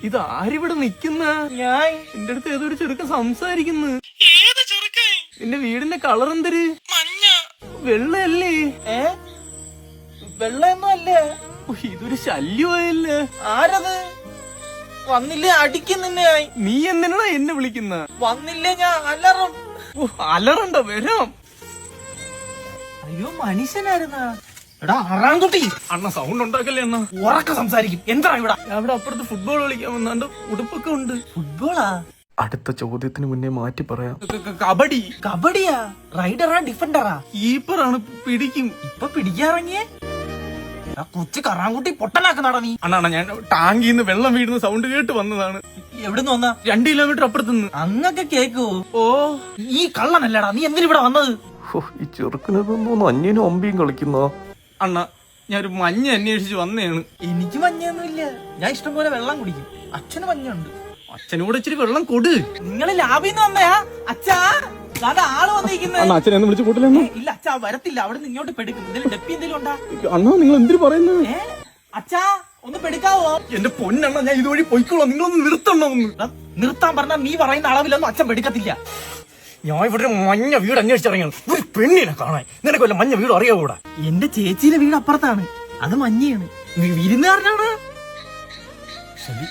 ഇത് ആരിവിടെ നിക്കുന്ന? ഞാൻ എന്റെ അടുത്ത് ഏതൊരു ചെറുക്കൻ സംസാരിക്കുന്നു. ഏത് ചെറുക്കൻ? നിന്റെ വീടിന്റെ കളർ എന്തര്? മഞ്ഞ. വെള്ളയല്ലേ? വെള്ളയൊന്നും അല്ല. ഇതൊരു ശല്യമായല്ലേ. ആരത്? വന്നില്ലേ അടിക്കും നിന്നെയായി. നീ എന്തിനാ എന്നെ വിളിക്കുന്ന? വന്നില്ലേ ഞാൻ അലറും. അലറണ്ട, വരാം. അയ്യോ മനുഷ്യനായിരുന്നാ? എടാ ആറാംകുട്ടി, അണ്ണ സൗണ്ട് ഉണ്ടാക്കല്ലേ അണ്ണ. ഉറക്കെ സംസാരിക്കും. എന്താ ഇവിടെ? അവിടെ അപ്പുറത്ത് ഫുട്ബോൾ കളിക്കാൻ വന്നാണ്ട് ഉടുപ്പൊക്കെ ഉണ്ട്. ഫുട്ബോളാ? അടുത്ത ചോദ്യത്തിന് മുന്നേ മാറ്റി പറയാം. കബഡി. കബഡിയാ? റൈഡറാ ഡിഫൻഡറാ? കീപ്പറാണ്, പിടിക്കും. ഇപ്പൊ പിടിക്കാറങ്ങിയേ? കൊച്ചു കറാൻകുട്ടി പൊട്ടനാക്കുന്നാടാ നീ. അണ്ണാ ഞാൻ ടാങ്കിന്ന് വെള്ളം വീഴുന്ന സൗണ്ട് കേട്ട് വന്നതാണ്. എവിടുന്ന് വന്നാ? 2 കിലോമീറ്റർ അപ്പുറത്തുനിന്ന്. അങ്ങൊക്കെ കേക്കുവോ? ഓ ഈ കള്ളനല്ലടാ, നീ എന്തിനിവിടെ വന്നത്? ഈ ചെറുക്കനൊന്നും അന്യനും അമ്പിയും കളിക്കുന്ന. അണ്ണ ഞാനൊരു മഞ്ഞ അന്വേഷിച്ച് വന്നേണ്. എനിക്ക് മഞ്ഞൊന്നുമില്ല, ഞാൻ ഇഷ്ടം പോലെ വെള്ളം കുടിക്കും. അച്ഛന് മഞ്ഞുണ്ട്. അച്ഛനോട് ഇച്ചിരി വെള്ളം കൊടു. നിങ്ങള് ലാബിന്ന് വന്നയാ? അച്ഛാ അതാ ആള് വന്നിരിക്കുന്നത്. അച്ഛനെ വിളിച്ചു കൂട്ടില്ല. ഇല്ല അച്ഛാ വരത്തില്ല, അവിടെ നിന്ന് ഇങ്ങോട്ട് പെടുക്കും. എന്തെങ്കിലും ഡെപ്പി എന്തെങ്കിലും ഉണ്ടാ? അണ്ണാ നിങ്ങൾ എന്തിനു പറയുന്നത്? അച്ഛാ ഒന്ന് പെടുക്കാവോ? എന്റെ പൊന്നണ്ണ, ഞാൻ ഇതുവഴി പോയിക്കോളാം. നിങ്ങളൊന്ന് നിർത്തണോ? നിർത്താൻ പറഞ്ഞാ നീ പറയുന്ന അളവിലൊന്നും അച്ഛൻ പെടുക്കത്തില്ല. ഞാൻ ഇവിടെ ഒരു മഞ്ഞ വീട് അന്വേഷിച്ചിറങ്ങിയാണ്, ഒരു പെണ്ണിനെ കാണാൻ. നിനക്ക് വല്ല മഞ്ഞ വീട് അറിയാവൂടാ? എന്റെ ചേച്ചിയുടെ വീട് അപ്പുറത്താണ്, അത് മഞ്ഞയാണ്. വിരുന്നുകാരനാണ്. ശരി.